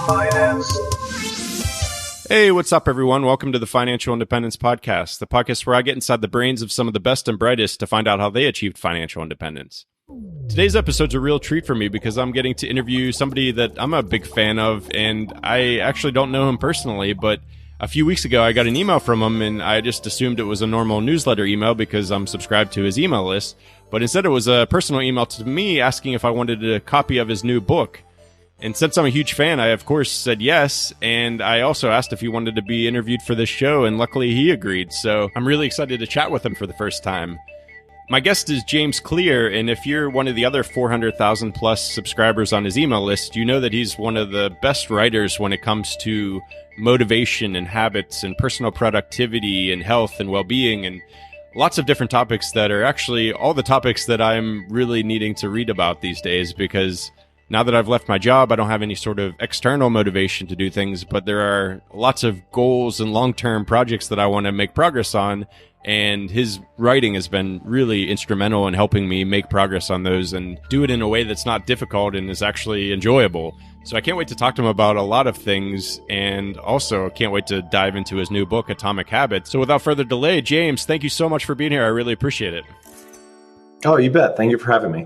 Finance. Hey, what's up, everyone? Welcome to the Financial Independence Podcast, the podcast where I get inside the brains of some of the best and brightest to find out how they achieved financial independence. Today's episode's a real treat for me because I'm getting to interview somebody that I'm a big fan of, and I actually don't know him personally, but a few weeks ago I got an email from him, and I just assumed it was a normal newsletter email because I'm subscribed to his email list, but instead it was a personal email to me asking if I wanted a copy of his new book. And since I'm a huge fan, I of course said yes, and I also asked if he wanted to be interviewed for this show, and luckily he agreed, so I'm really excited to chat with him for the first time. My guest is James Clear, and if you're one of the other 400,000 plus subscribers on his email list, you know that he's one of the best writers when it comes to motivation and habits and personal productivity and health and well-being and lots of different topics that are actually all the topics that I'm really needing to read about these days, because now that I've left my job, I don't have any sort of external motivation to do things, but there are lots of goals and long-term projects that I want to make progress on, and his writing has been really instrumental in helping me make progress on those and do it in a way that's not difficult and is actually enjoyable. So I can't wait to talk to him about a lot of things, and also can't wait to dive into his new book, Atomic Habits. So without further delay, James, thank you so much for being here. I really appreciate it. Oh, you bet. Thank you for having me.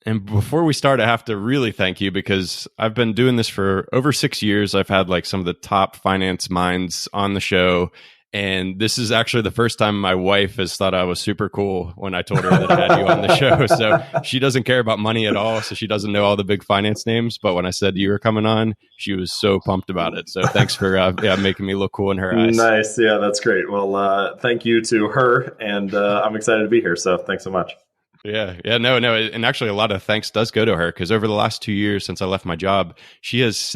And before we start, I have to really thank you because I've been doing this for over 6 years. I've had like some of the top finance minds on the show. And this is actually the first time my wife has thought I was super cool when I told her that I had you on the show. So she doesn't care about money at all. So she doesn't know all the big finance names. But when I said you were coming on, she was so pumped about it. So thanks for making me look cool in her eyes. Nice. Yeah, that's great. Well, thank you to her. And I'm excited to be here. So thanks so much. No. And actually a lot of thanks does go to her because over the last 2 years since I left my job, she has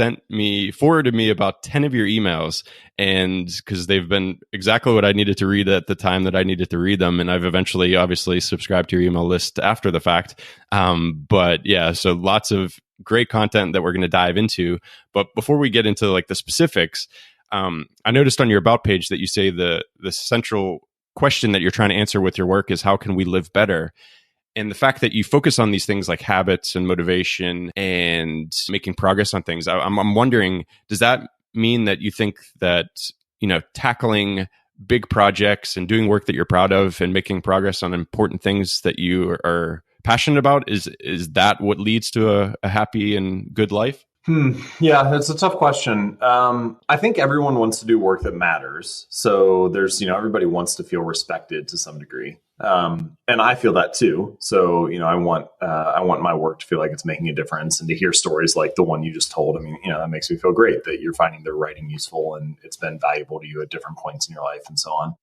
forwarded me about 10 of your emails, and because they've been exactly what I needed to read at the time that I needed to read them. And I've eventually obviously subscribed to your email list after the fact. But yeah, so lots of great content that we're going to dive into. But before we get into like the specifics, I noticed on your About page that you say the central question that you're trying to answer with your work is how can we live better? And the fact that you focus on these things like habits and motivation and making progress on things, I'm wondering, does that mean that you think that, tackling big projects and doing work that you're proud of and making progress on important things that you are passionate about, is that what leads to a happy and good life? Yeah, that's a tough question. I think everyone wants to do work that matters. So there's, everybody wants to feel respected to some degree. And I feel that too. So, I want my work to feel like it's making a difference, and to hear stories like the one you just told. I mean, that makes me feel great that you're finding their writing useful and it's been valuable to you at different points in your life and so on.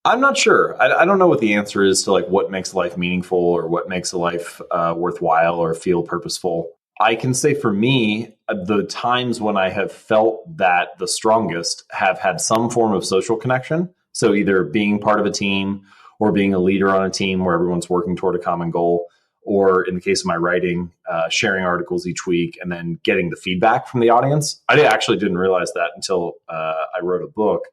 I'm not sure. I don't know what the answer is to like what makes life meaningful or what makes a life worthwhile or feel purposeful. I can say for me, the times when I have felt that the strongest have had some form of social connection. So either being part of a team or being a leader on a team where everyone's working toward a common goal, or in the case of my writing, sharing articles each week and then getting the feedback from the audience. I actually didn't realize that until I wrote a book.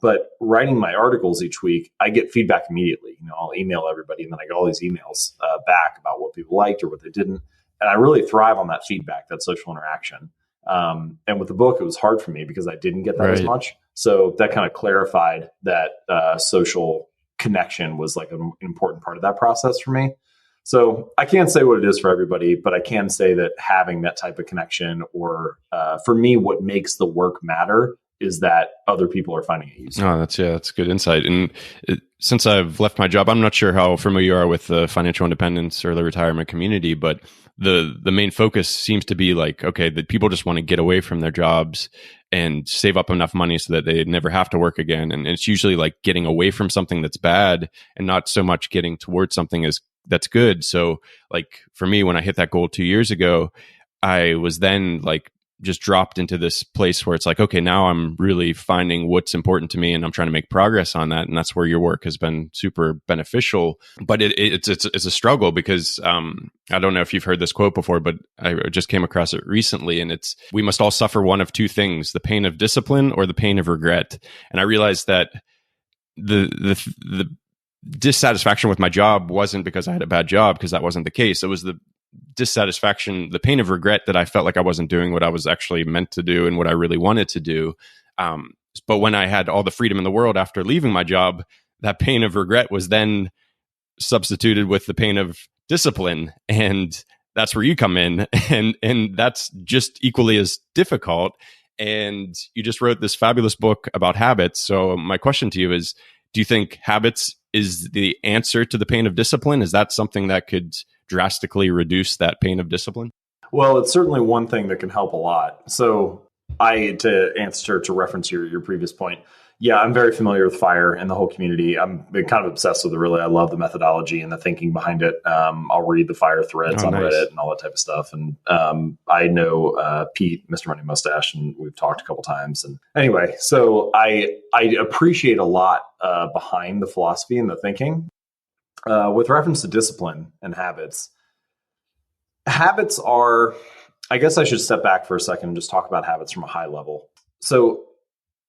But writing my articles each week, I get feedback immediately. I'll email everybody and then I get all these emails back about what people liked or what they didn't. And I really thrive on that feedback, that social interaction. And with the book, it was hard for me because I didn't get that as much. So that kind of clarified that social connection was like an important part of that process for me. So I can't say what it is for everybody, but I can say that having that type of connection, or for me, what makes the work matter is that other people are finding it useful. Oh, that's good insight. And since I've left my job, I'm not sure how familiar you are with the financial independence or the retirement community, but the main focus seems to be like, okay, that people just want to get away from their jobs and save up enough money so that they never have to work again. And it's usually like getting away from something that's bad and not so much getting towards something that's good. So like for me, when I hit that goal 2 years ago, I was then like just dropped into this place where it's like, okay, now I'm really finding what's important to me and I'm trying to make progress on that. And that's where your work has been super beneficial. But it's a struggle because I don't know if you've heard this quote before, but I just came across it recently, and it's, we must all suffer one of two things, the pain of discipline or the pain of regret. And I realized that the dissatisfaction with my job wasn't because I had a bad job, because that wasn't the case. It was the dissatisfaction, the pain of regret that I felt like I wasn't doing what I was actually meant to do and what I really wanted to do. But when I had all the freedom in the world after leaving my job, that pain of regret was then substituted with the pain of discipline. And that's where you come in. And that's just equally as difficult. And you just wrote this fabulous book about habits. So my question to you is, do you think habits is the answer to the pain of discipline? Is that something that could drastically reduce that pain of discipline? Well, it's certainly one thing that can help a lot. So to reference your previous point, yeah, I'm very familiar with FIRE and the whole community. I'm kind of obsessed with it, really. I love the methodology and the thinking behind it. I'll read the FIRE threads on Reddit and all that type of stuff. And I know Pete, Mr. Money Mustache, and we've talked a couple times. And anyway, so I appreciate a lot behind the philosophy and the thinking. With reference to discipline and habits, habits are, I guess I should step back for a second and just talk about habits from a high level. So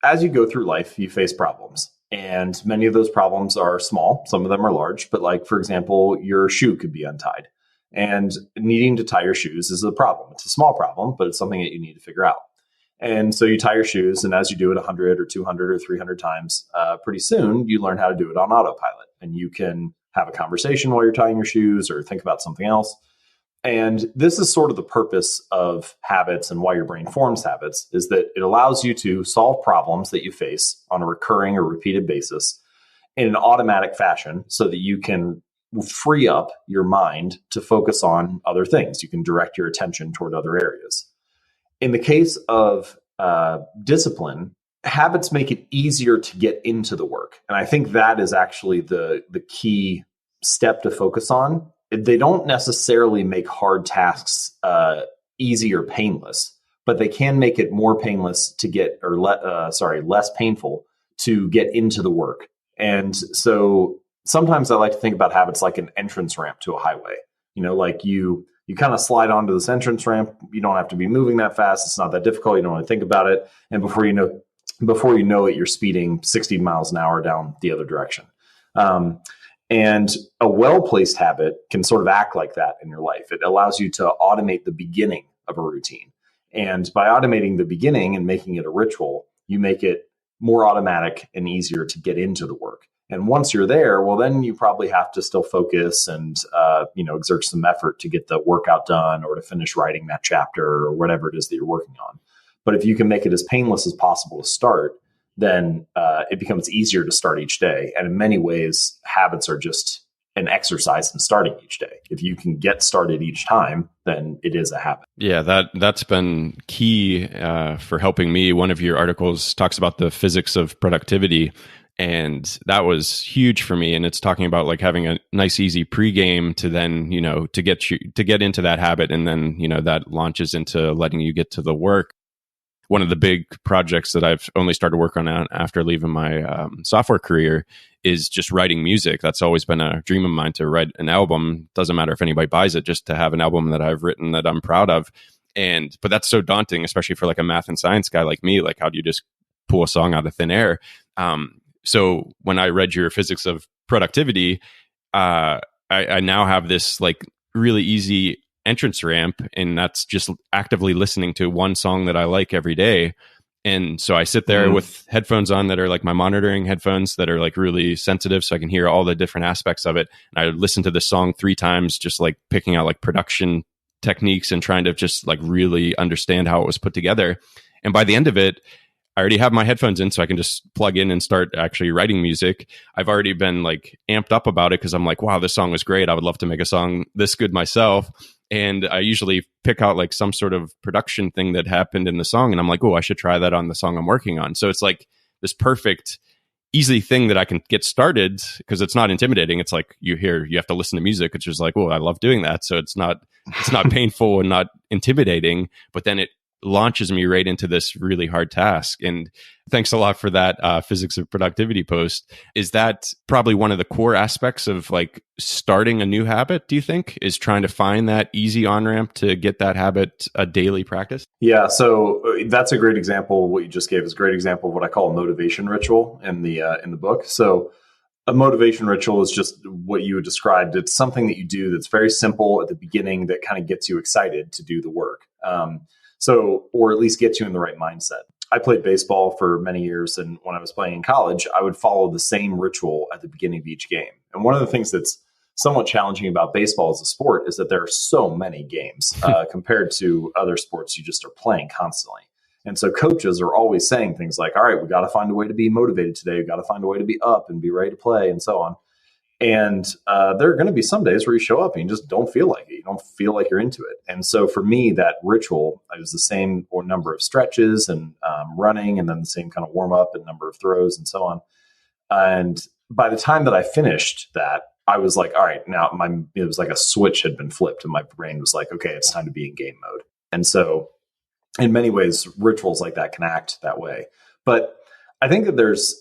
as you go through life, you face problems, and many of those problems are small. Some of them are large, but like, for example, your shoe could be untied, and needing to tie your shoes is a problem. It's a small problem, but it's something that you need to figure out. And so you tie your shoes, and as you do it 100 or 200 or 300 times, pretty soon you learn how to do it on autopilot, and you can have a conversation while you're tying your shoes or think about something else. And this is sort of the purpose of habits and why your brain forms habits, is that it allows you to solve problems that you face on a recurring or repeated basis in an automatic fashion so that you can free up your mind to focus on other things. You can direct your attention toward other areas. In the case of discipline, habits make it easier to get into the work. And I think that is actually the key step to focus on. They don't necessarily make hard tasks easy or painless, but they can make it more painless to get, or less painful to get into the work. And so sometimes I like to think about habits like an entrance ramp to a highway. You know, like you kind of slide onto this entrance ramp. You don't have to be moving that fast. It's not that difficult. You don't really think about it. And before you know it, you're speeding 60 miles an hour down the other direction. And a well-placed habit can sort of act like that in your life. It allows you to automate the beginning of a routine. And by automating the beginning and making it a ritual, you make it more automatic and easier to get into the work. And once you're there, well, then you probably have to still focus and, exert some effort to get the workout done or to finish writing that chapter or whatever it is that you're working on. But if you can make it as painless as possible to start, then it becomes easier to start each day. And in many ways, habits are just an exercise in starting each day. If you can get started each time, then it is a habit. Yeah, that's been key for helping me. One of your articles talks about the physics of productivity, and that was huge for me. And it's talking about like having a nice, easy pregame to then, to get into that habit, and then, that launches into letting you get to the work. One of the big projects that I've only started working on after leaving my software career is just writing music. That's always been a dream of mine, to write an album. Doesn't matter if anybody buys it, just to have an album that I've written that I'm proud of. But that's so daunting, especially for like a math and science guy like me. Like, how do you just pull a song out of thin air? So when I read your physics of productivity, I now have this like really easy entrance ramp, and that's just actively listening to one song that I like every day. And so I sit there with headphones on that are like my monitoring headphones that are like really sensitive, so I can hear all the different aspects of it. And I listen to the song 3 times, just like picking out like production techniques and trying to just like really understand how it was put together. And by the end of it, I already have my headphones in, so I can just plug in and start actually writing music. I've already been like amped up about it because I'm like, wow, this song was great. I would love to make a song this good myself. And I usually pick out like some sort of production thing that happened in the song, and I'm like, oh, I should try that on the song I'm working on. So it's like this perfect, easy thing that I can get started, because it's not intimidating. It's like you have to listen to music, which is like, oh, I love doing that. So it's not painful and not intimidating, but then it launches me right into this really hard task. And thanks a lot for that physics of productivity post. Is that probably one of the core aspects of like starting a new habit, do you think, is trying to find that easy on-ramp to get that habit a daily practice? Yeah, so that's a great example. What you just gave is a great example of what I call a motivation ritual in the book. So A motivation ritual is just what you described. It's something that you do that's very simple at the beginning that kind of gets you excited to do the work. Or at least gets you in the right mindset. I played baseball for many years, and when I was playing in college, I would follow the same ritual at the beginning of each game. And one of the things that's somewhat challenging about baseball as a sport is that there are so many games compared to other sports you just are playing constantly. And so coaches are always saying things like, all right, we got to find a way to be motivated today. We got to find a way to be up and be ready to play and so on. And there are going to be some days where you show up and you just don't feel like it. You don't feel like you're into it. And so for me, that ritual, it was the same number of stretches and running, and then the same kind of warm up and number of throws and so on. And by the time that I finished that, I was like, all right, now it was like a switch had been flipped and my brain was like, okay, it's time to be in game mode. And so in many ways, rituals like that can act that way. But I think that there's,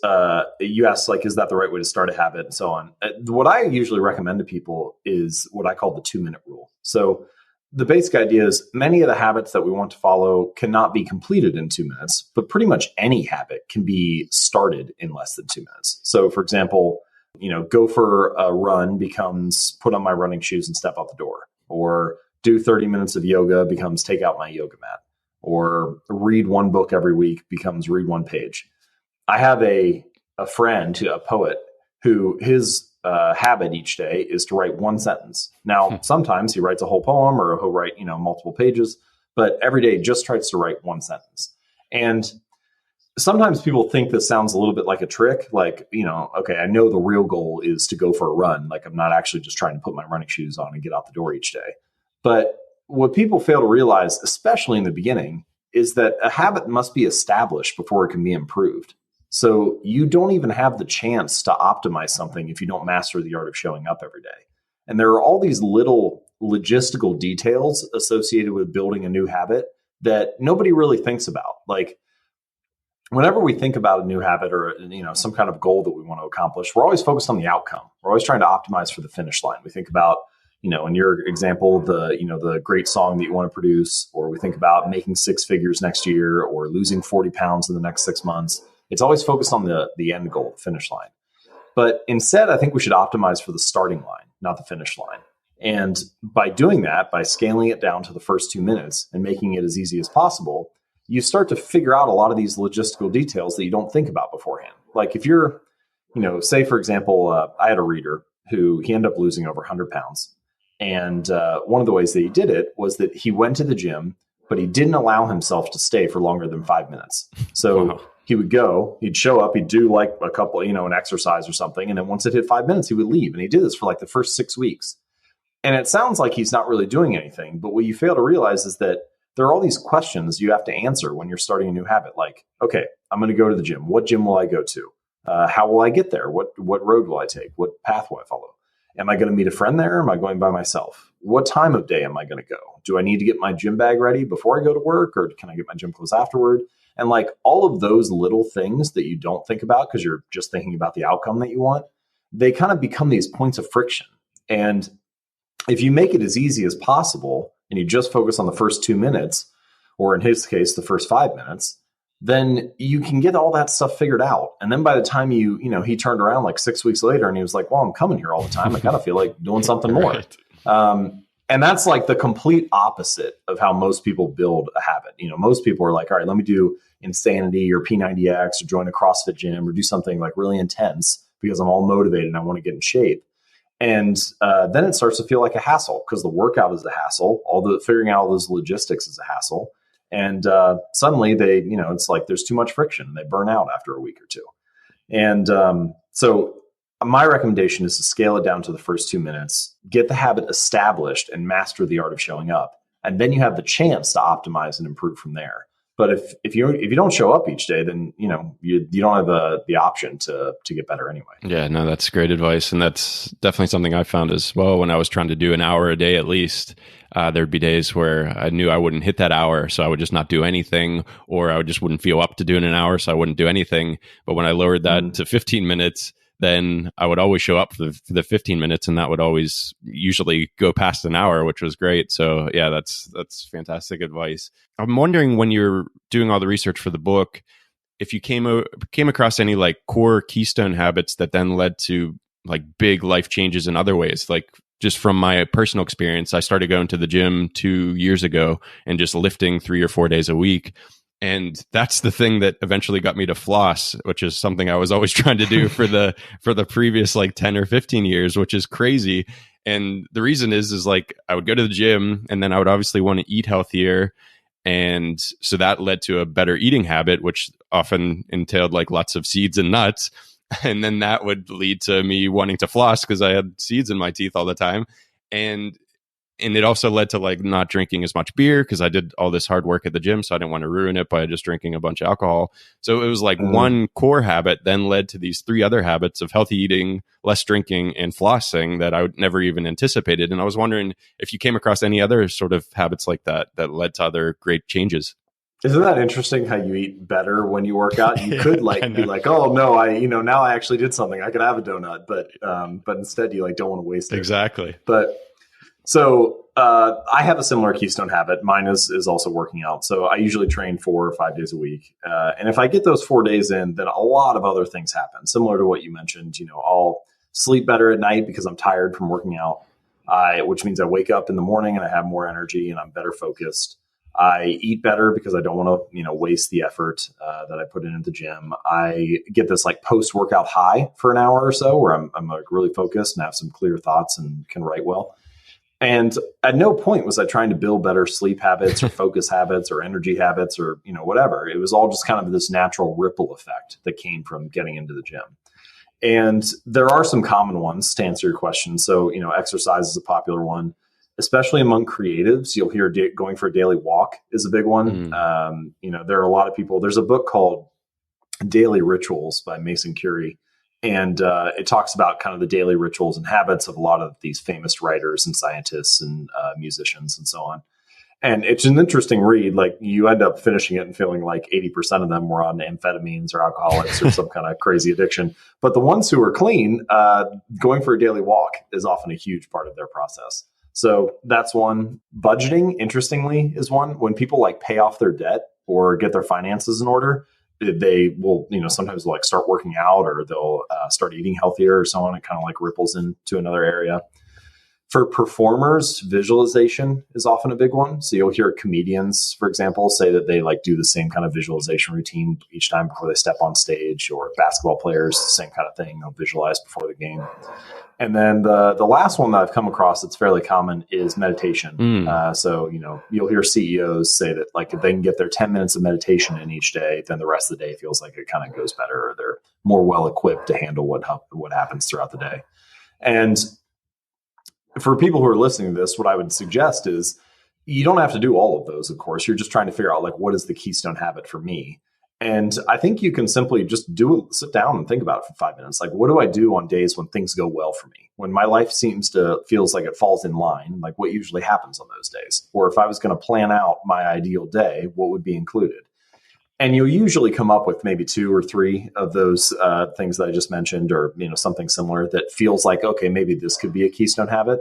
you asked, like, is that the right way to start a habit and so on? What I usually recommend to people is what I call the 2-minute rule. So the basic idea is many of the habits that we want to follow cannot be completed in 2 minutes, but pretty much any habit can be started in less than 2 minutes. So for example, go for a run becomes put on my running shoes and step out the door, or do 30 minutes of yoga becomes take out my yoga mat, or read one book every week becomes read one page. I have a friend, a poet, who his habit each day is to write one sentence. Now, sometimes he writes a whole poem or he'll write, multiple pages, but every day just tries to write one sentence. And sometimes people think this sounds a little bit like a trick. Like, okay, I know the real goal is to go for a run. Like, I'm not actually just trying to put my running shoes on and get out the door each day. But what people fail to realize, especially in the beginning, is that a habit must be established before it can be improved. So you don't even have the chance to optimize something if you don't master the art of showing up every day. And there are all these little logistical details associated with building a new habit that nobody really thinks about. Like, whenever we think about a new habit or some kind of goal that we want to accomplish, we're always focused on the outcome. We're always trying to optimize for the finish line. We think about, in your example, the great song that you want to produce, or we think about making 6 figures next year or losing 40 pounds in the next 6 months. It's always focused on the end goal, the finish line. But instead, I think we should optimize for the starting line, not the finish line. And by doing that, by scaling it down to the first 2 minutes and making it as easy as possible, you start to figure out a lot of these logistical details that you don't think about beforehand. Like if you're, say, for example, I had a reader who he ended up losing over 100 pounds. And one of the ways that he did it was that he went to the gym, but he didn't allow himself to stay for longer than 5 minutes. So wow. He would go, he'd show up, he'd do like a couple, an exercise or something. And then once it hit 5 minutes, he would leave. And he did this for like the first 6 weeks. And it sounds like he's not really doing anything. But what you fail to realize is that there are all these questions you have to answer when you're starting a new habit. Like, okay, I'm going to go to the gym. What gym will I go to? How will I get there? What road will I take? What path will I follow? Am I going to meet a friend there? Or am I going by myself? What time of day am I going to go? Do I need to get my gym bag ready before I go to work? Or can I get my gym clothes afterward? And like all of those little things that you don't think about because you're just thinking about the outcome that you want, they kind of become these points of friction. And if you make it as easy as possible and you just focus on the first 2 minutes, or in his case, the first 5 minutes, then you can get all that stuff figured out. And then by the time he turned around like 6 weeks later and he was like, well, I'm coming here all the time. I kind of feel like doing something more. Right. And that's like the complete opposite of how most people build a habit. Most people are like, all right, let me do Insanity or P90X or join a CrossFit gym or do something like really intense because I'm all motivated and I want to get in shape. And then it starts to feel like a hassle because the workout is a hassle. Figuring out all those logistics is a hassle. And suddenly it's like there's too much friction. They burn out after a week or two. And so my recommendation is to scale it down to the first 2 minutes, get the habit established and master the art of showing up. And then you have the chance to optimize and improve from there. But if you don't show up each day, then you don't have the option to get better anyway. Yeah, no, that's great advice, and that's definitely something I found as well. When I was trying to do an hour a day at least, there'd be days where I knew I wouldn't hit that hour, so I would just not do anything, or I just wouldn't feel up to doing an hour, so I wouldn't do anything. But when I lowered that to 15 minutes, then I would always show up for the 15 minutes, and that would always usually go past an hour, which was great. So yeah, that's fantastic advice. I'm wondering, when you're doing all the research for the book, if you came across any like core Keystone habits that then led to like big life changes in other ways. Like just from my personal experience, I started going to the gym 2 years ago and just lifting 3 or 4 days a week. And that's the thing that eventually got me to floss, which is something I was always trying to do for the previous like 10 or 15 years, which is crazy. And the reason is like I would go to the gym and then I would obviously want to eat healthier. And so that led to a better eating habit, which often entailed like lots of seeds and nuts. And then that would lead to me wanting to floss because I had seeds in my teeth all the time. And it also led to like not drinking as much beer because I did all this hard work at the gym. So I didn't want to ruin it by just drinking a bunch of alcohol. So it was like one core habit then led to these 3 other habits of healthy eating, less drinking, and flossing that I would never even anticipated. And I was wondering if you came across any other sort of habits like that led to other great changes. Isn't that interesting how you eat better when you work out? You could like be like, oh no, now I actually did something. I could have a donut, but instead you like don't want to waste it. Exactly. So I have a similar Keystone habit. Mine is also working out. So I usually train 4 or 5 days a week. And if I get those 4 days in, then a lot of other things happen. Similar to what you mentioned, I'll sleep better at night because I'm tired from working out, which means I wake up in the morning and I have more energy and I'm better focused. I eat better because I don't want to, waste the effort that I put in at the gym. I get this like post-workout high for an hour or so where I'm like really focused and have some clear thoughts and can write well. And at no point was I trying to build better sleep habits or focus habits or energy habits or, whatever. It was all just kind of this natural ripple effect that came from getting into the gym. And there are some common ones to answer your question. So, exercise is a popular one, especially among creatives. You'll hear going for a daily walk is a big one. There are a lot of people. There's a book called Daily Rituals by Mason Curie. And it talks about kind of the daily rituals and habits of a lot of these famous writers and scientists and musicians and so on. And it's an interesting read. Like you end up finishing it and feeling like 80% of them were on amphetamines or alcoholics or some kind of crazy addiction. But the ones who are clean, going for a daily walk is often a huge part of their process. So that's one. Budgeting, interestingly, is one. When people like pay off their debt or get their finances in order, they will, sometimes like start working out or they'll start eating healthier or so on. It kind of like ripples into another area. For performers, visualization is often a big one. So you'll hear comedians, for example, say that they like do the same kind of visualization routine each time before they step on stage, or basketball players, the same kind of thing. They'll visualize before the game. And then the last one that I've come across that's fairly common is meditation. So, you'll hear CEOs say that like if they can get their 10 minutes of meditation in each day, then the rest of the day feels like it kind of goes better, or they're more well equipped to handle what happens throughout the day. And for people who are listening to this, what I would suggest is you don't have to do all of those, of course. You're just trying to figure out like, what is the Keystone habit for me? And I think you can simply just sit down and think about it for 5 minutes. Like, what do I do on days when things go well for me? When my life feels like it falls in line, like what usually happens on those days? Or if I was going to plan out my ideal day, what would be included? And you'll usually come up with maybe 2 or 3 of those things that I just mentioned, or something similar that feels like, okay, maybe this could be a Keystone habit.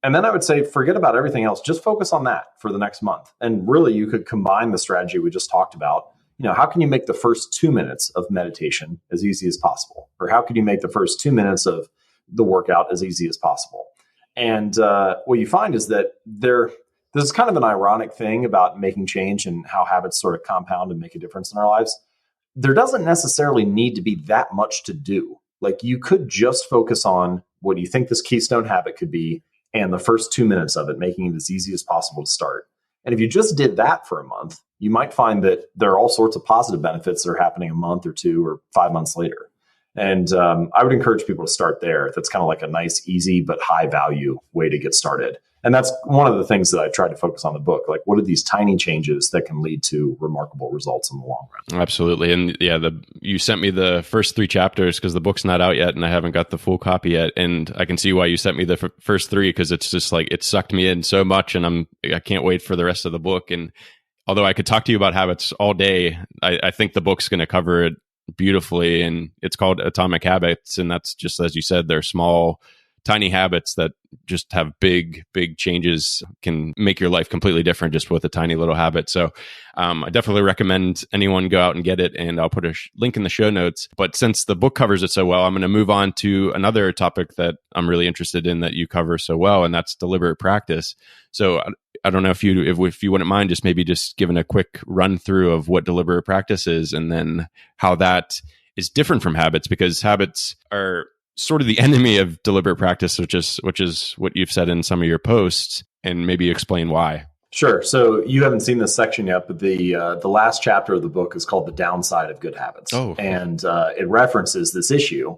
And then I would say, forget about everything else. Just focus on that for the next month. And really, you could combine the strategy we just talked about. How can you make the first 2 minutes of meditation as easy as possible? Or how can you make the first 2 minutes of the workout as easy as possible? And what you find is that this is kind of an ironic thing about making change and how habits sort of compound and make a difference in our lives. There doesn't necessarily need to be that much to do. Like you could just focus on what you think this Keystone habit could be and the first 2 minutes of it, making it as easy as possible to start. And if you just did that for a month, you might find that there are all sorts of positive benefits that are happening a month or 2 or 5 months later. And I would encourage people to start there. That's kind of like a nice, easy, but high value way to get started. And that's one of the things that I tried to focus on the book. Like, what are these tiny changes that can lead to remarkable results in the long run? Absolutely. And yeah, you sent me the first 3 chapters because the book's not out yet and I haven't got the full copy yet. And I can see why you sent me the first 3, because it's just like, it sucked me in so much and I can't wait for the rest of the book. And although I could talk to you about habits all day, I think the book's going to cover it beautifully. And it's called Atomic Habits. And that's just, as you said, they're small tiny habits that just have big changes can make your life completely different just with a tiny little habit. So I definitely recommend anyone go out and get it, and I'll put a link in the show notes. But since the book covers it so well, I'm going to move on to another topic that I'm really interested in that you cover so well, and that's deliberate practice. So I don't know if you wouldn't mind just maybe just giving a quick run through of what deliberate practice is, and then how that is different from habits, because habits are sort of the enemy of deliberate practice, which is what you've said in some of your posts, and maybe explain why. Sure. So you haven't seen this section yet, but the last chapter of the book is called "The Downside of Good Habits," and it references this issue,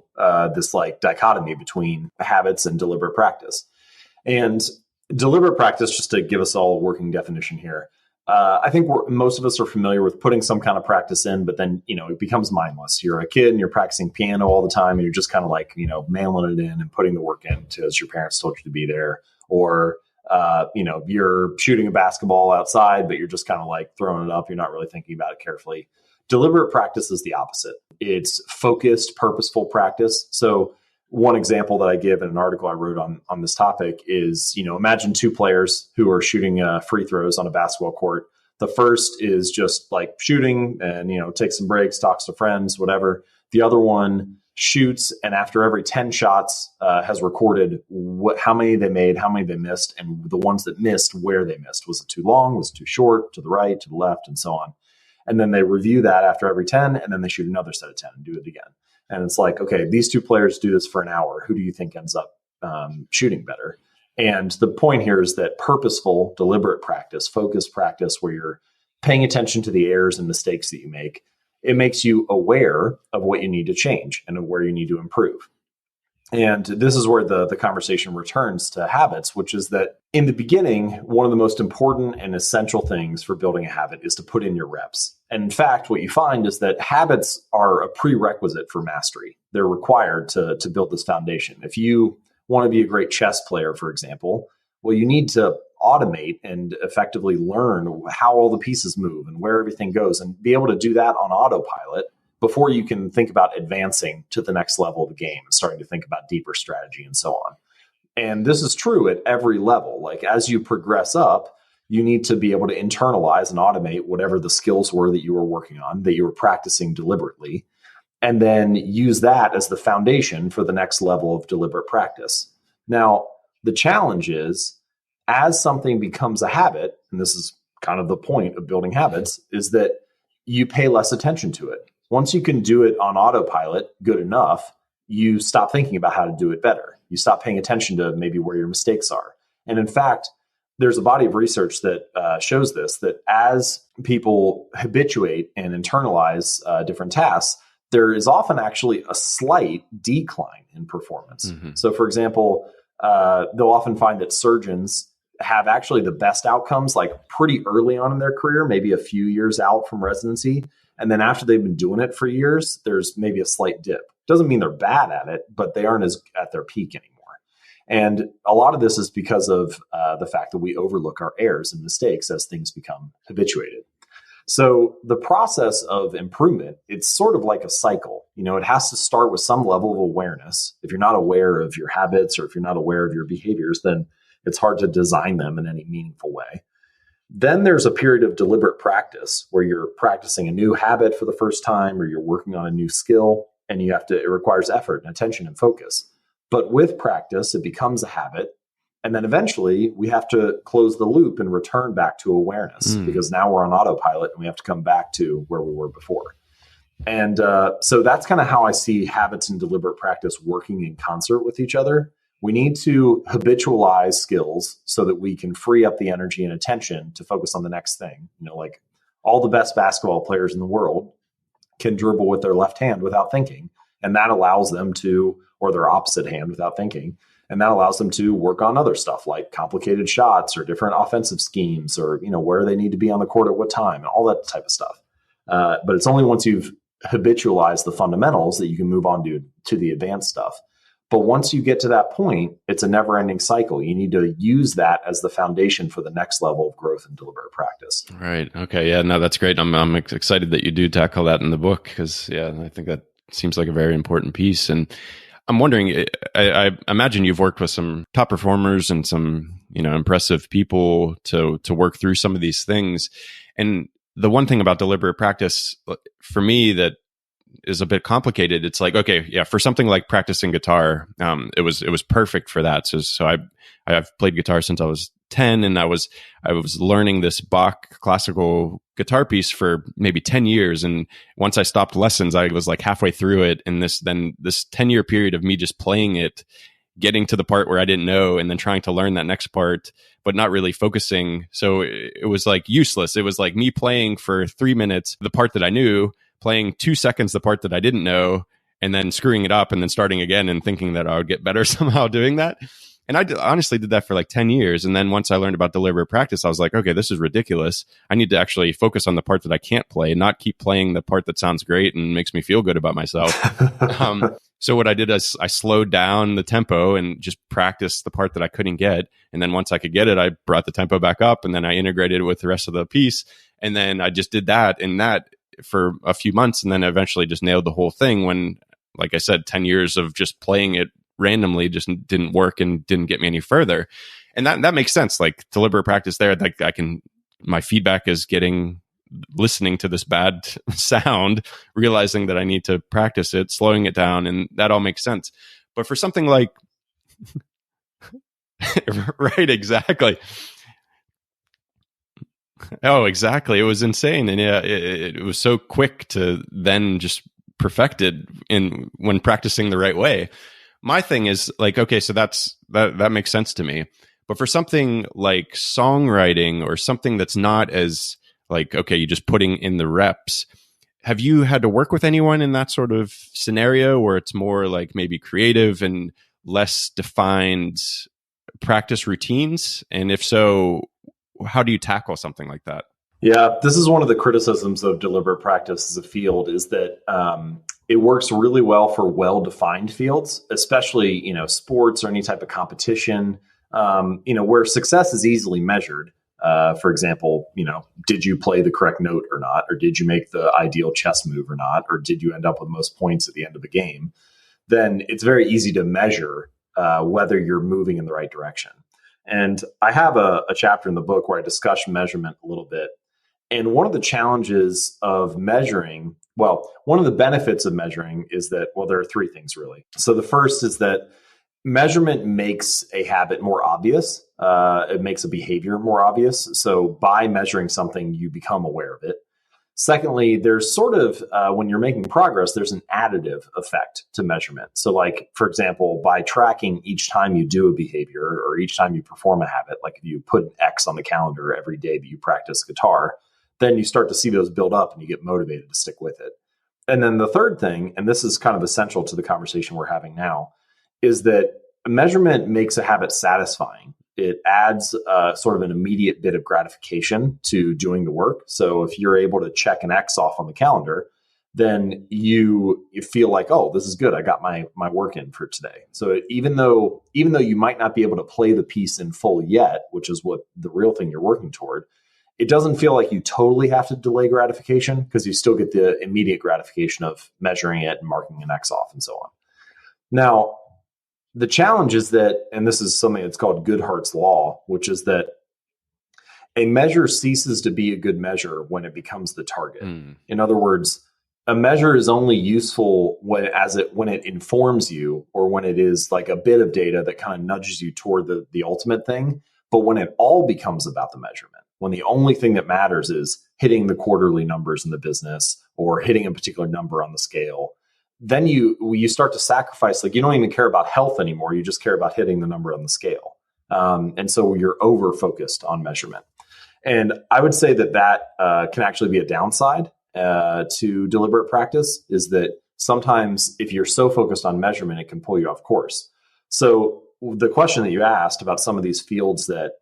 this like dichotomy between habits and deliberate practice. And deliberate practice, just to give us all a working definition here, I think most of us are familiar with putting some kind of practice in, but then, it becomes mindless. You're a kid and you're practicing piano all the time, and you're just kind of like, mailing it in and putting the work in as your parents told you to be there. Or, you're shooting a basketball outside, but you're just kind of like throwing it up. You're not really thinking about it carefully. Deliberate practice is the opposite. It's focused, purposeful practice. So one example that I give in an article I wrote on this topic is, imagine two players who are shooting free throws on a basketball court. The first is just like shooting and, takes some breaks, talks to friends, whatever. The other one shoots, and after every 10 shots has recorded how many they made, how many they missed, and the ones that missed, where they missed. Was it too long? Was it too short? To the right, to the left, and so on. And then they review that after every 10, and then they shoot another set of 10 and do it again. And it's like, okay, these two players do this for an hour. Who do you think ends up shooting better? And the point here is that purposeful, deliberate practice, focused practice, where you're paying attention to the errors and mistakes that you make, it makes you aware of what you need to change and of where you need to improve. And this is where the conversation returns to habits, which is that in the beginning, one of the most important and essential things for building a habit is to put in your reps. And in fact, what you find is that habits are a prerequisite for mastery. They're required to build this foundation. If you want to be a great chess player, for example, well, you need to automate and effectively learn how all the pieces move and where everything goes, and be able to do that on autopilot before you can think about advancing to the next level of the game and starting to think about deeper strategy and so on. And this is true at every level. Like as you progress up, you need to be able to internalize and automate whatever the skills were that you were working on, that you were practicing deliberately, and then use that as the foundation for the next level of deliberate practice. Now, the challenge is, as something becomes a habit, and this is kind of the point of building habits, is that you pay less attention to it. Once you can do it on autopilot good enough, you stop thinking about how to do it better. You stop paying attention to maybe where your mistakes are. And in fact, there's a body of research that shows this, that as people habituate and internalize different tasks, there is often actually a slight decline in performance. Mm-hmm. So for example, they'll often find that surgeons have actually the best outcomes like pretty early on in their career, maybe a few years out from residency. And then after they've been doing it for years, there's maybe a slight dip. Doesn't mean they're bad at it, but they aren't as at their peak anymore. And a lot of this is because of the fact that we overlook our errors and mistakes as things become habituated. So the process of improvement, it's sort of like a cycle. It has to start with some level of awareness. If you're not aware of your habits, or if you're not aware of your behaviors, then it's hard to design them in any meaningful way. Then there's a period of deliberate practice where you're practicing a new habit for the first time, or you're working on a new skill, and it requires effort and attention and focus. But with practice, it becomes a habit. And then eventually we have to close the loop and return back to awareness, because now we're on autopilot and we have to come back to where we were before. And so that's kind of how I see habits and deliberate practice working in concert with each other. We need to habitualize skills so that we can free up the energy and attention to focus on the next thing. Like all the best basketball players in the world can dribble with their left hand without thinking. And that allows them to, or their opposite hand without thinking. And that allows them to work on other stuff like complicated shots or different offensive schemes, or, where they need to be on the court at what time and all that type of stuff. But it's only once you've habitualized the fundamentals that you can move on to the advanced stuff. But once you get to that point, it's a never-ending cycle. You need to use that as the foundation for the next level of growth and deliberate practice. Right. Okay. Yeah. No, that's great. I'm excited that you do tackle that in the book, because I think that seems like a very important piece. And I'm wondering, I imagine you've worked with some top performers and some, impressive people to work through some of these things. And the one thing about deliberate practice for me that is a bit complicated, it's like, okay, yeah, for something like practicing guitar, it was perfect for that. So I've played guitar since I was 10, and I was learning this Bach classical guitar piece for maybe 10 years. And once I stopped lessons, I was like halfway through it. And this 10-year period of me just playing it, getting to the part where I didn't know, and then trying to learn that next part, but not really focusing. So it was like useless. It was like me playing for 3 minutes the part that I knew, playing 2 seconds the part that I didn't know, and then screwing it up and then starting again and thinking that I would get better somehow doing that. And I honestly did that for like 10 years. And then once I learned about deliberate practice, I was like, okay, this is ridiculous. I need to actually focus on the part that I can't play, not keep playing the part that sounds great and makes me feel good about myself. So what I did is I slowed down the tempo and just practiced the part that I couldn't get. And then once I could get it, I brought the tempo back up, and then I integrated it with the rest of the piece. And then I just did that and that for a few months, and then eventually just nailed the whole thing when, like I said, 10 years of just playing it randomly just didn't work and didn't get me any further. And that makes sense. Like deliberate practice there, like my feedback is listening to this bad sound, realizing that I need to practice it, slowing it down, and that all makes sense. But for something like, right, exactly. Oh, exactly. It was insane. And yeah, it was so quick to then just perfect it when practicing the right way. My thing is like, okay, so that makes sense to me. But for something like songwriting or something that's not as like, okay, you're just putting in the reps, have you had to work with anyone in that sort of scenario where it's more like maybe creative and less defined practice routines? And if so, how do you tackle something like that? Yeah, this is one of the criticisms of deliberate practice as a field, is that it works really well for well-defined fields, especially, sports or any type of competition, where success is easily measured. For example, did you play the correct note or not? Or did you make the ideal chess move or not? Or did you end up with most points at the end of the game? Then it's very easy to measure whether you're moving in the right direction. And I have a chapter in the book where I discuss measurement a little bit. And one of the challenges of measuring, one of the benefits of measuring is that, there are three things really. So the first is that measurement makes a habit more obvious. It makes a behavior more obvious. So by measuring something, you become aware of it. Secondly, there's sort of, when you're making progress, there's an additive effect to measurement. So like, for example, by tracking each time you do a behavior or each time you perform a habit, like if you put an X on the calendar every day that you practice guitar, then you start to see those build up and you get motivated to stick with it. And then the third thing, and this is kind of essential to the conversation we're having now, is that measurement makes a habit satisfying. It adds sort of an immediate bit of gratification to doing the work. So if you're able to check an X off on the calendar, then you feel like, oh, this is good. I got my work in for today. So even though you might not be able to play the piece in full yet, which is what the real thing you're working toward, it doesn't feel like you totally have to delay gratification because you still get the immediate gratification of measuring it and marking an X off and so on. Now, the challenge is that, and this is something that's called Goodhart's law, which is that a measure ceases to be a good measure when it becomes the target. In other words, a measure is only useful when it informs you, or when it is like a bit of data that kind of nudges you toward the ultimate thing. But when it all becomes about the measurement, when the only thing that matters is hitting the quarterly numbers in the business or hitting a particular number on the scale, then you start to sacrifice, like you don't even care about health anymore. You just care about hitting the number on the scale. And so you're over focused on measurement. And I would say that can actually be a downside to deliberate practice, is that sometimes if you're so focused on measurement, it can pull you off course. So the question that you asked about some of these fields that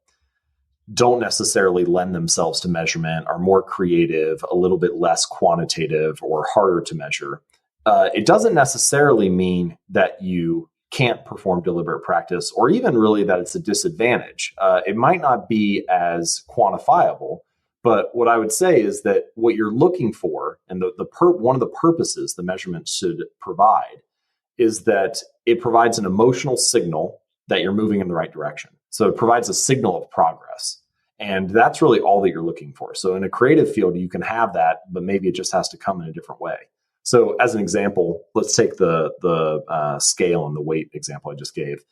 don't necessarily lend themselves to measurement, are more creative, a little bit less quantitative, or harder to measure. It doesn't necessarily mean that you can't perform deliberate practice, or even really that it's a disadvantage. It might not be as quantifiable, but what I would say is that what you're looking for, and one of the purposes the measurement should provide, is that it provides an emotional signal that you're moving in the right direction. So it provides a signal of progress. And that's really all that you're looking for. So in a creative field, you can have that, but maybe it just has to come in a different way. So as an example, let's take the scale and the weight example I just gave.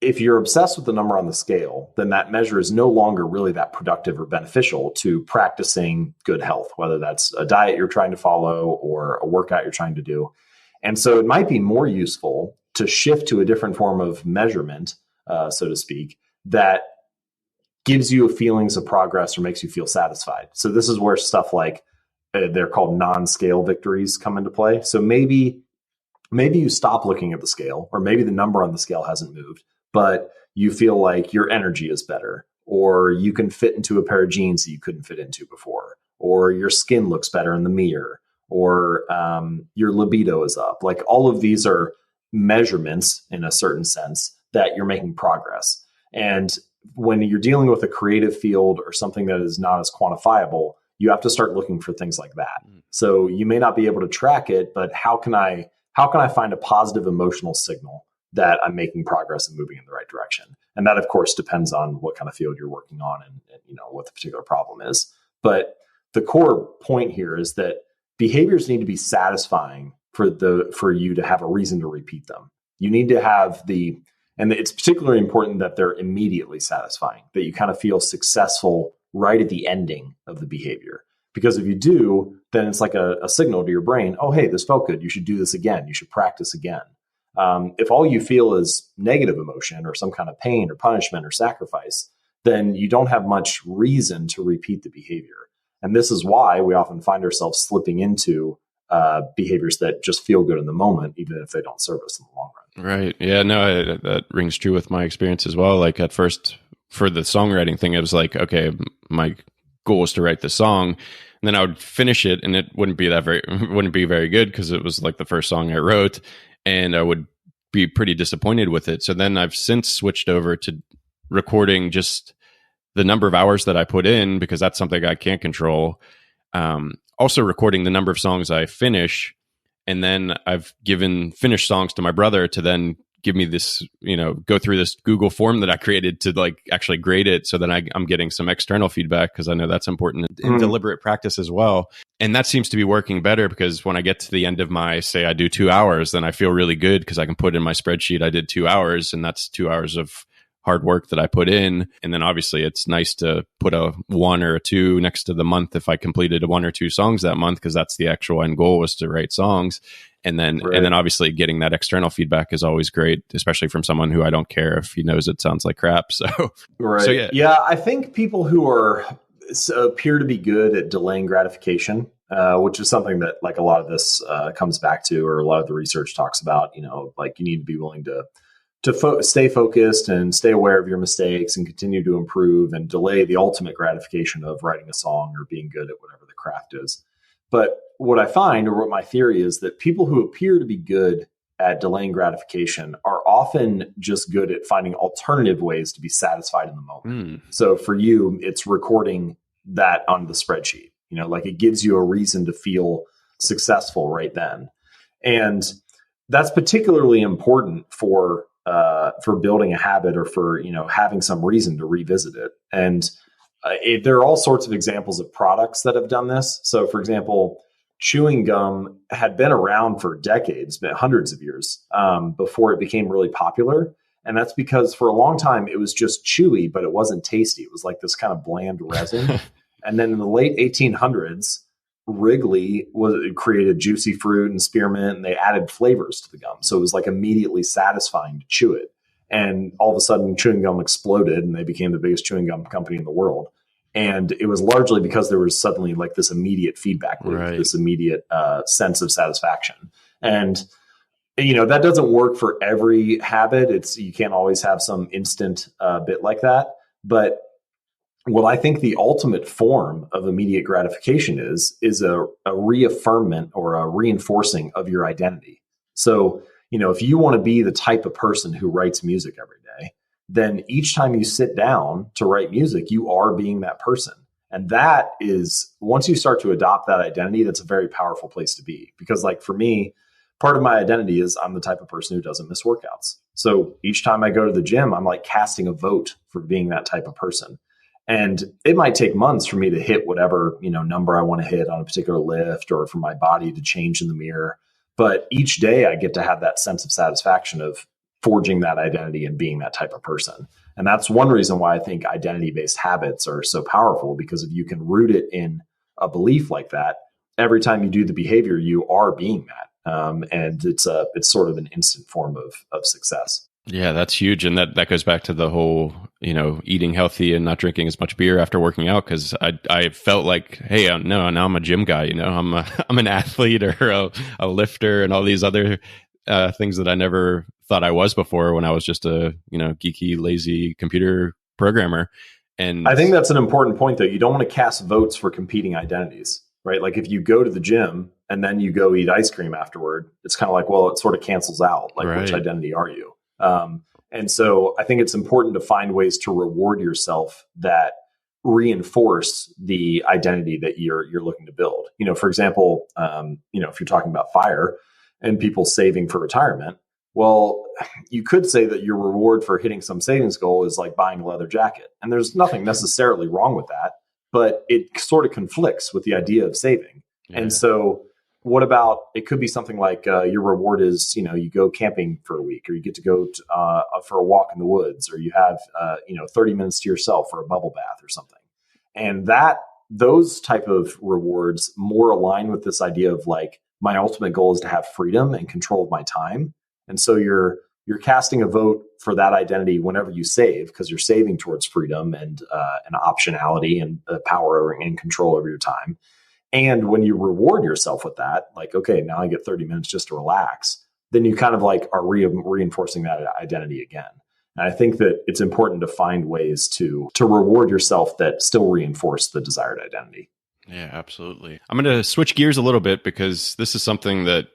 If you're obsessed with the number on the scale, then that measure is no longer really that productive or beneficial to practicing good health, whether that's a diet you're trying to follow or a workout you're trying to do. And so it might be more useful to shift to a different form of measurement, so to speak, that gives you feelings of progress or makes you feel satisfied. So this is where stuff like they're called non-scale victories come into play. So maybe you stop looking at the scale, or maybe the number on the scale hasn't moved, but you feel like your energy is better, or you can fit into a pair of jeans that you couldn't fit into before, or your skin looks better in the mirror, or your libido is up. Like all of these are measurements in a certain sense that you're making progress. And when you're dealing with a creative field or something that is not as quantifiable, you have to start looking for things like that. So you may not be able to track it, but how can I find a positive emotional signal that I'm making progress and moving in the right direction? And that, of course, depends on what kind of field you're working on and what the particular problem is. But the core point here is that behaviors need to be satisfying for you to have a reason to repeat them. You need to have and it's particularly important that they're immediately satisfying, that you kind of feel successful right at the ending of the behavior. Because if you do, then it's like a signal to your brain, oh, hey, this felt good. You should do this again. You should practice again. If all you feel is negative emotion or some kind of pain or punishment or sacrifice, then you don't have much reason to repeat the behavior. And this is why we often find ourselves slipping into behaviors that just feel good in the moment, even if they don't serve us in the long run. Right. Yeah, no, that rings true with my experience as well. Like at first for the songwriting thing, it was like, okay, my goal was to write the song, and then I would finish it and it wouldn't be very good because it was like the first song I wrote, and I would be pretty disappointed with it. So then I've since switched over to recording just the number of hours that I put in, because that's something I can't control. Also recording the number of songs I finish. And then I've given finished songs to my brother to then give me this, go through this Google form that I created to like actually grade it. So then I'm getting some external feedback, because I know that's important in deliberate practice as well. And that seems to be working better, because when I get to the end of say I do 2 hours, then I feel really good because I can put in my spreadsheet, I did 2 hours, and that's 2 hours of hard work that I put in. And then obviously it's nice to put a 1 or a 2 next to the month if I completed 1 or 2 songs that month, because that's the actual end goal, was to write songs. And then obviously getting that external feedback is always great, especially from someone who I don't care if he knows it sounds like crap. So yeah, I think people who appear to be good at delaying gratification, which is something that like a lot of this comes back to, or a lot of the research talks about, like you need to be willing to stay focused and stay aware of your mistakes and continue to improve and delay the ultimate gratification of writing a song or being good at whatever the craft is. But what I find, or what my theory is, that people who appear to be good at delaying gratification are often just good at finding alternative ways to be satisfied in the moment. So for you, it's recording that on the spreadsheet, like it gives you a reason to feel successful right then. And that's particularly important for building a habit, or for, having some reason to revisit it. And there are all sorts of examples of products that have done this. So for example, chewing gum had been around for decades, hundreds of years, before it became really popular. And that's because for a long time, it was just chewy, but it wasn't tasty. It was like this kind of bland resin. And then in the late 1800s, Wrigley created juicy fruit and spearmint, and they added flavors to the gum. So it was like immediately satisfying to chew it. And all of a sudden chewing gum exploded, and they became the biggest chewing gum company in the world. And it was largely because there was suddenly like this immediate feedback loop, this immediate sense of satisfaction. And, that doesn't work for every habit. You can't always have some instant bit like that. But what I think the ultimate form of immediate gratification is a reaffirmment or a reinforcing of your identity. So, if you want to be the type of person who writes music every day, then each time you sit down to write music, you are being that person. And that is, once you start to adopt that identity, that's a very powerful place to be. Because like for me, part of my identity is I'm the type of person who doesn't miss workouts. So each time I go to the gym, I'm like casting a vote for being that type of person. And it might take months for me to hit whatever, number I want to hit on a particular lift, or for my body to change in the mirror. But each day I get to have that sense of satisfaction of forging that identity and being that type of person. And that's one reason why I think identity-based habits are so powerful, because if you can root it in a belief like that, every time you do the behavior, you are being that. And it's sort of an instant form of success. Yeah, that's huge. And that goes back to the whole, eating healthy and not drinking as much beer after working out. Cause I felt like, hey, no, now I'm a gym guy, I'm an athlete or a lifter and all these other things that I never thought I was before, when I was just a, geeky, lazy computer programmer. And I think that's an important point, though. You don't want to cast votes for competing identities, right? Like if you go to the gym and then you go eat ice cream afterward, it's kind of like, well, it sort of cancels out. Like, right. Which identity are you? And so I think it's important to find ways to reward yourself that reinforce the identity that you're looking to build. For example, if you're talking about FIRE and people saving for retirement, well, you could say that your reward for hitting some savings goal is like buying a leather jacket. And there's nothing necessarily wrong with that, but it sort of conflicts with the idea of saving. Yeah. And so what about, it could be something like your reward is, you go camping for a week, or you get to go for a walk in the woods, or you have, 30 minutes to yourself for a bubble bath or something. And those type of rewards more align with this idea of like, my ultimate goal is to have freedom and control of my time. And so you're casting a vote for that identity whenever you save, because you're saving towards freedom and optionality and power and control over your time. And when you reward yourself with that, like, okay, now I get 30 minutes just to relax, then you kind of like are reinforcing that identity again. And I think that it's important to find ways to reward yourself that still reinforce the desired identity. Yeah, absolutely. I'm going to switch gears a little bit, because this is something that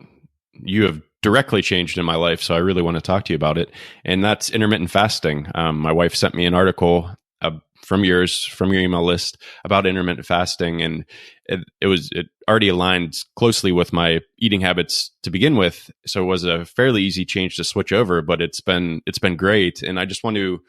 you have directly changed in my life. So I really want to talk to you about it. And that's intermittent fasting. My wife sent me an article from your email list about intermittent fasting. And it already aligned closely with my eating habits to begin with. So it was a fairly easy change to switch over, but it's been great. And I just want to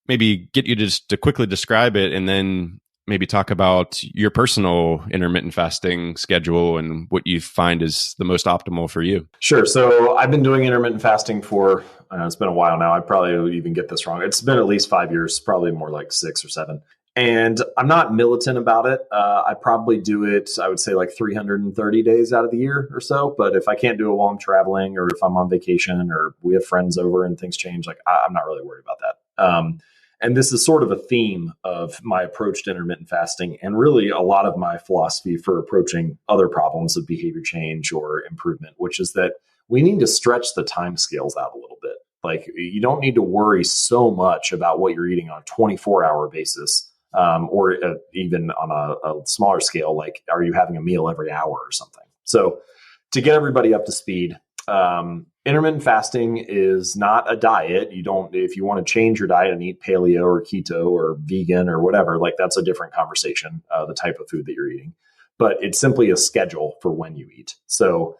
maybe get you to quickly describe it, and then maybe talk about your personal intermittent fasting schedule and what you find is the most optimal for you. Sure. So I've been doing intermittent fasting for, it's been a while now. I probably would even get this wrong. It's been at least 5 years, probably more like 6 or 7. And I'm not militant about it. I probably do it, I would say like 330 days out of the year or so. But if I can't do it while I'm traveling, or if I'm on vacation, or we have friends over and things change, like I'm not really worried about that. And this is sort of a theme of my approach to intermittent fasting, and really a lot of my philosophy for approaching other problems of behavior change or improvement, which is that we need to stretch the time scales out a little bit. Like, you don't need to worry so much about what you're eating on a 24-hour basis, or even on a smaller scale, like, are you having a meal every hour or something? So to get everybody up to speed, intermittent fasting is not a diet. If you want to change your diet and eat paleo or keto or vegan or whatever, like, that's a different conversation, the type of food that you're eating. But it's simply a schedule for when you eat. So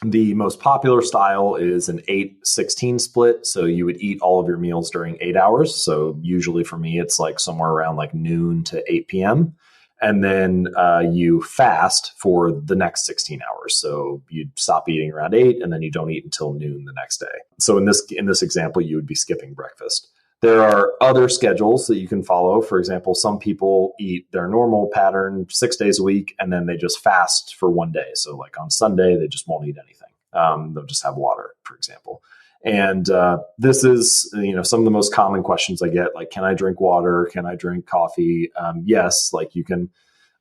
the most popular style is an 8-16 split. So you would eat all of your meals during 8 hours. So usually for me, it's like somewhere around like noon to 8 p.m. And then you fast for the next 16 hours. So you stop eating around 8, and then you don't eat until noon the next day. So in this example, you would be skipping breakfast. There are other schedules that you can follow. For example, some people eat their normal pattern 6 days a week, and then they just fast for one day. So like on Sunday, they just won't eat anything. They'll just have water, for example. And this is, some of the most common questions I get, like, can I drink water? Can I drink coffee? Yes, like you can.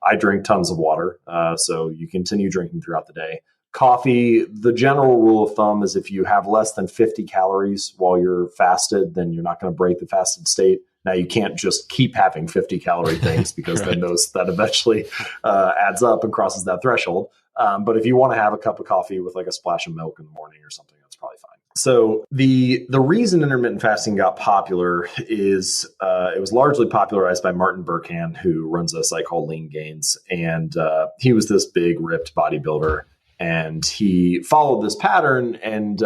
I drink tons of water, so you continue drinking throughout the day. Coffee, the general rule of thumb is if you have less than 50 calories while you're fasted, then you're not going to break the fasted state. Now, you can't just keep having 50 calorie things, because right. Then that eventually adds up and crosses that threshold. But if you want to have a cup of coffee with like a splash of milk in the morning or something, that's probably fine. So the reason intermittent fasting got popular is it was largely popularized by Martin Burkhan, who runs a site called Lean Gains. And he was this big ripped bodybuilder. And he followed this pattern. And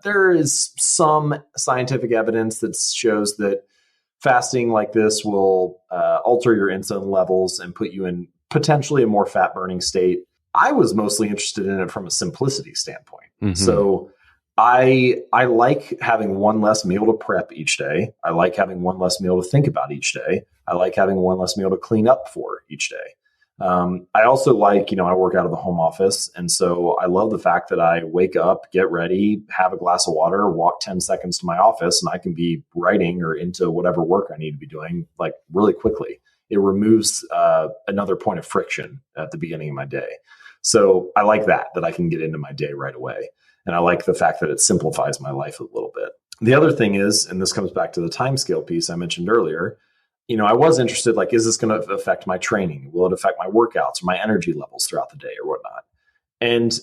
there is some scientific evidence that shows that fasting like this will alter your insulin levels and put you in potentially a more fat burning state. I was mostly interested in it from a simplicity standpoint. Mm-hmm. So I like having one less meal to prep each day. I like having one less meal to think about each day. I like having one less meal to clean up for each day. I also like, I work out of the home office. And so I love the fact that I wake up, get ready, have a glass of water, walk 10 seconds to my office, and I can be writing or into whatever work I need to be doing like really quickly. It removes another point of friction at the beginning of my day. So I like that I can get into my day right away. And I like the fact that it simplifies my life a little bit. The other thing is, and this comes back to the time scale piece I mentioned earlier, I was interested, like, is this going to affect my training? Will it affect my workouts or my energy levels throughout the day or whatnot? And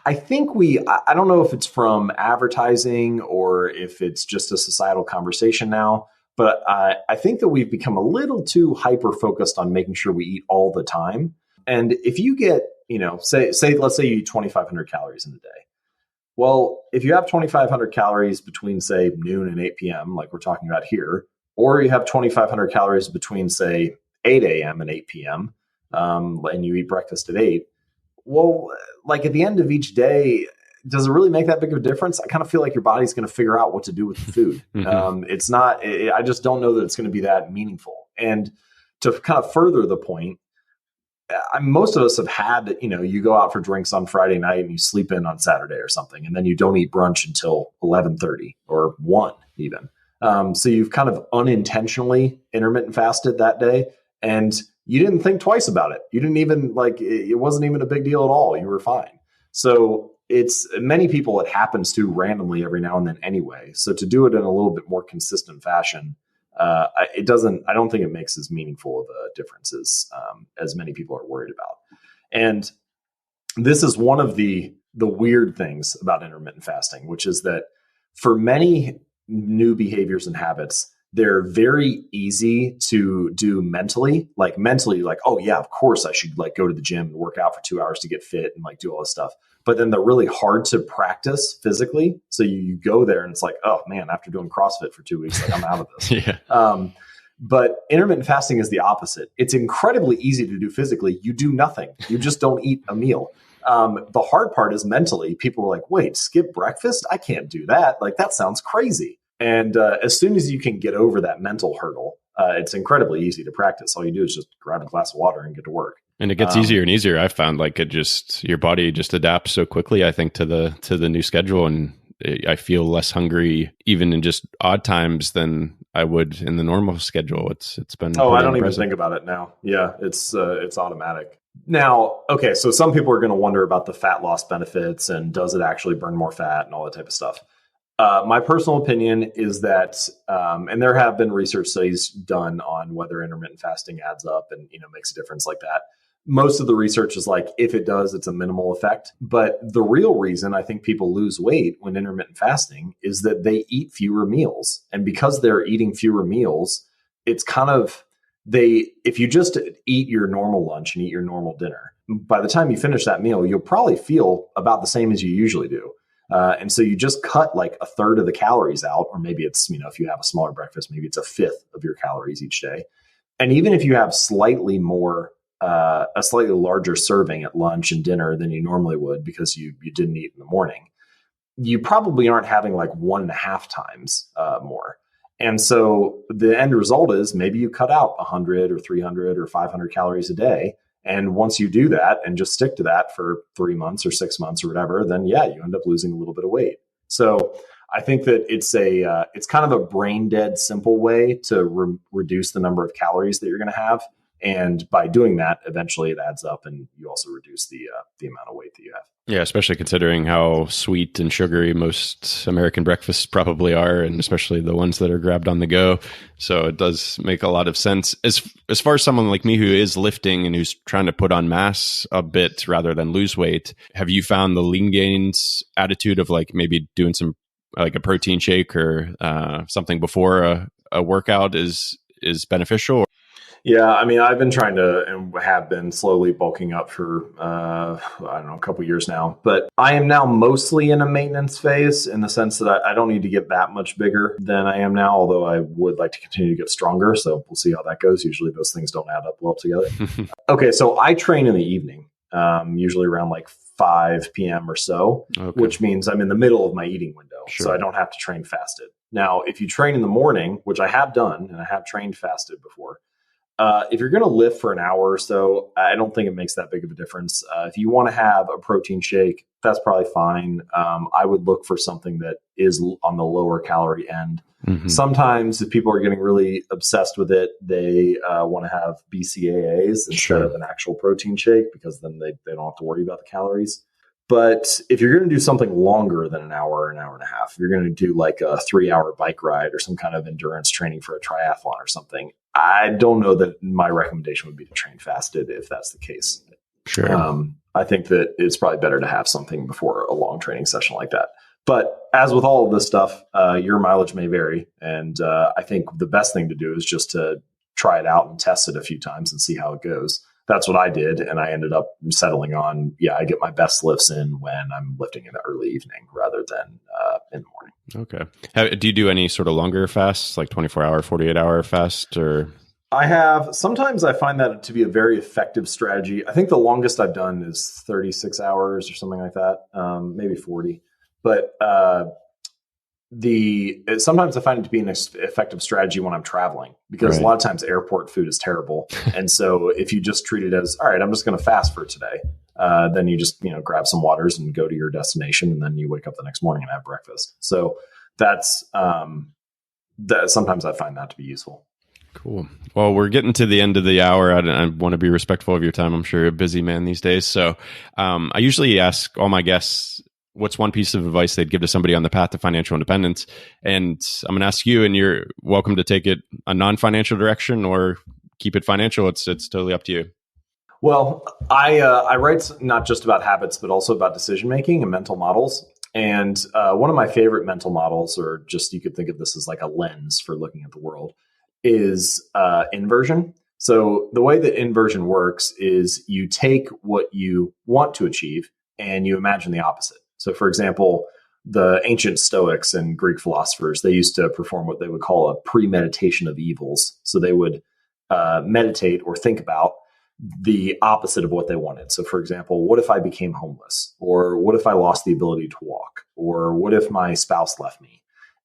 I think I don't know if it's from advertising or if it's just a societal conversation now, but I think that we've become a little too hyper-focused on making sure we eat all the time. And if you get, let's say you eat 2,500 calories in a day. Well, if you have 2,500 calories between, say, noon and 8 p.m., like we're talking about here, or you have 2,500 calories between, say, 8 a.m. and 8 p.m., and you eat breakfast at 8, well, like at the end of each day, does it really make that big of a difference? I kind of feel like your body's going to figure out what to do with the food. It's not, I just don't know that it's going to be that meaningful. And to kind of further the point, most of us have had, you go out for drinks on Friday night and you sleep in on Saturday or something, and then you don't eat brunch until 11:30 or 1 even. So you've kind of unintentionally intermittent fasted that day, and you didn't think twice about it. You didn't even it wasn't even a big deal at all. You were fine. So it's many people, it happens to randomly every now and then anyway. So to do it in a little bit more consistent fashion, I don't think it makes as meaningful of a difference as many people are worried about. And this is one of the weird things about intermittent fasting, which is that for many new behaviors and habits, they're very easy to do mentally, like, oh yeah, of course I should go to the gym and work out for 2 hours to get fit and do all this stuff. But then they're really hard to practice physically. So you go there and it's like, oh man, after doing CrossFit for 2 weeks, I'm out of this. Yeah. But intermittent fasting is the opposite. It's incredibly easy to do physically. You do nothing. You just don't eat a meal. The hard part is mentally. People are like, wait, skip breakfast? I can't do that. That sounds crazy. And as soon as you can get over that mental hurdle, it's incredibly easy to practice. All you do is just grab a glass of water and get to work. And it gets easier and easier. I found your body just adapts so quickly, I think, to the new schedule. And I feel less hungry even in just odd times than I would in the normal schedule. It's been I don't even think about it now. Yeah, it's automatic. Now, okay, so some people are going to wonder about the fat loss benefits and does it actually burn more fat and all that type of stuff. My personal opinion is that, and there have been research studies done on whether intermittent fasting adds up and makes a difference like that. Most of the research is if it does, it's a minimal effect. But the real reason I think people lose weight when intermittent fasting is that they eat fewer meals. And because they're eating fewer meals, it's kind of, if you just eat your normal lunch and eat your normal dinner, by the time you finish that meal, you'll probably feel about the same as you usually do. And so you just cut a third of the calories out, or maybe it's, if you have a smaller breakfast, maybe it's a fifth of your calories each day. And even if you have slightly larger serving at lunch and dinner than you normally would because you didn't eat in the morning, you probably aren't having 1.5 times more. And so the end result is maybe you cut out 100 or 300 or 500 calories a day. And once you do that and just stick to that for 3 months or 6 months or whatever, then yeah, you end up losing a little bit of weight. So I think that it's kind of a brain dead simple way to reduce the number of calories that you're going to have. And by doing that, eventually it adds up and you also reduce the amount of weight that you have. Yeah, especially considering how sweet and sugary most American breakfasts probably are, and especially the ones that are grabbed on the go. So it does make a lot of sense. As far as someone like me who is lifting and who's trying to put on mass a bit rather than lose weight, have you found the lean gains attitude of maybe doing some a protein shake or something before a workout is beneficial? Yeah, I mean, I've been trying to and have been slowly bulking up for, I don't know, a couple years now. But I am now mostly in a maintenance phase in the sense that I don't need to get that much bigger than I am now, although I would like to continue to get stronger. So we'll see how that goes. Usually those things don't add up well together. Okay, so I train in the evening, usually around like 5 p.m. or so, which means I'm in the middle of my eating window. Sure. So I don't have to train fasted. Now, if you train in the morning, which I have done, and I have trained fasted before, if you're going to lift for an hour or so, I don't think it makes that big of a difference. If you want to have a protein shake, that's probably fine. I would look for something that is on the lower calorie end. Mm-hmm. Sometimes if people are getting really obsessed with it, they want to have BCAAs instead of an actual protein shake, because then they don't have to worry about the calories. But if you're going to do something longer than an hour and a half, if you're going to do like a 3-hour bike ride or some kind of endurance training for a triathlon or something, I don't know that my recommendation would be to train fasted if that's the case. Sure. I think that it's probably better to have something before a long training session like that. But as with all of this stuff, your mileage may vary. And I think the best thing to do is just to try it out and test it a few times and see how it goes. That's what I did. And I ended up settling on, I get my best lifts in when I'm lifting in the early evening rather than in the morning. Okay. Do you do any sort of longer fasts, like 24-hour, 48-hour fast, or? I have. Sometimes I find that to be a very effective strategy. I think the longest I've done is 36 hours or something like that, maybe 40. But sometimes I find it to be an effective strategy when I'm traveling, because a lot of times airport food is terrible. And so if you just treat it as, all right, I'm just going to fast for today, then you just, grab some waters and go to your destination, and then you wake up the next morning and have breakfast. So that's, that sometimes I find that to be useful. Cool. Well, we're getting to the end of the hour. I want to be respectful of your time. I'm sure you're a busy man these days. So I usually ask all my guests, what's one piece of advice they'd give to somebody on the path to financial independence? And I'm going to ask you, and you're welcome to take it a non-financial direction or keep it financial. It's totally up to you. Well, I write not just about habits, but also about decision-making and mental models. And one of my favorite mental models, or just you could think of this as like a lens for looking at the world, is inversion. So the way that inversion works is you take what you want to achieve and you imagine the opposite. So for example, the ancient Stoics and Greek philosophers, they used to perform what they would call a premeditation of evils. So they would meditate or think about the opposite of what they wanted. So for example, what if I became homeless? Or what if I lost the ability to walk? Or what if my spouse left me?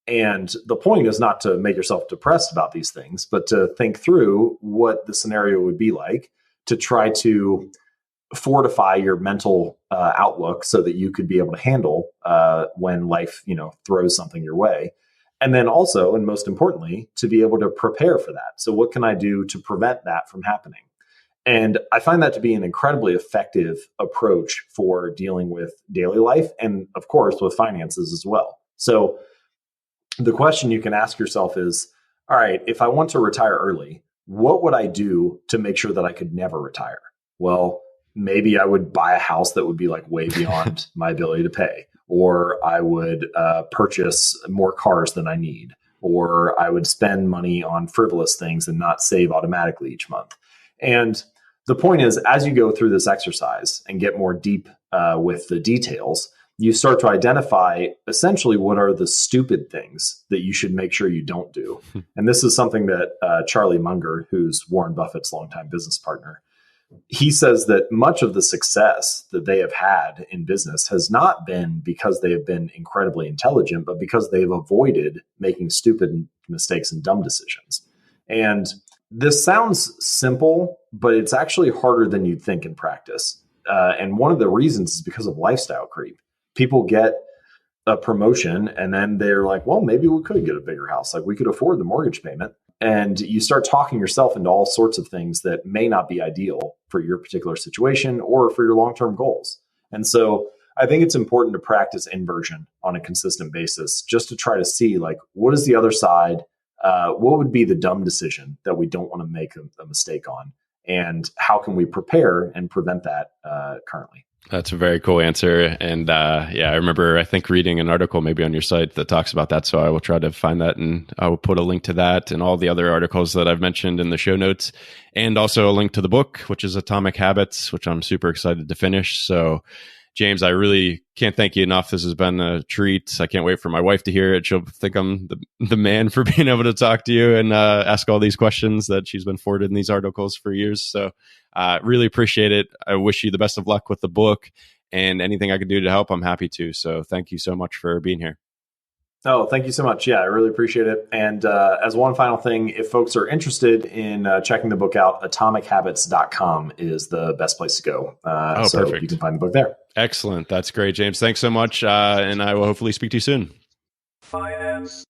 And the point is not to make yourself depressed about these things, but to think through what the scenario would be like, to try to fortify your mental outlook so that you could be able to handle when life, throws something your way. And then also, and most importantly, to be able to prepare for that. So what can I do to prevent that from happening? And I find that to be an incredibly effective approach for dealing with daily life and, of course, with finances as well. So the question you can ask yourself is, all right, if I want to retire early, what would I do to make sure that I could never retire? Well, maybe I would buy a house that would be like way beyond my ability to pay, or I would purchase more cars than I need, or I would spend money on frivolous things and not save automatically each month. And the point is, as you go through this exercise and get more deep with the details, you start to identify essentially what are the stupid things that you should make sure you don't do. And this is something that Charlie Munger, who's Warren Buffett's longtime business partner, he says that much of the success that they have had in business has not been because they have been incredibly intelligent, but because they've avoided making stupid mistakes and dumb decisions. And this sounds simple, but it's actually harder than you'd think in practice. And one of the reasons is because of lifestyle creep. People get a promotion and then they're like, well, maybe we could get a bigger house. Like we could afford the mortgage payment. And you start talking yourself into all sorts of things that may not be ideal for your particular situation or for your long-term goals. And so I think it's important to practice inversion on a consistent basis, just to try to see like, what is the other side? What would be the dumb decision that we don't want to make a mistake on? And how can we prepare and prevent that currently? That's a very cool answer. And yeah, I remember, I think, reading an article maybe on your site that talks about that. So I will try to find that, and I will put a link to that and all the other articles that I've mentioned in the show notes, and also a link to the book, which is Atomic Habits, which I'm super excited to finish. So James, I really can't thank you enough. This has been a treat. I can't wait for my wife to hear it. She'll think I'm the man for being able to talk to you and ask all these questions that she's been forwarded in these articles for years. So really appreciate it. I wish you the best of luck with the book, and anything I can do to help, I'm happy to. So thank you so much for being here. Oh, thank you so much. Yeah, I really appreciate it. And as one final thing, if folks are interested in checking the book out, atomichabits.com is the best place to go. So perfect. You can find the book there. Excellent. That's great, James. Thanks so much. And I will hopefully speak to you soon. Finance.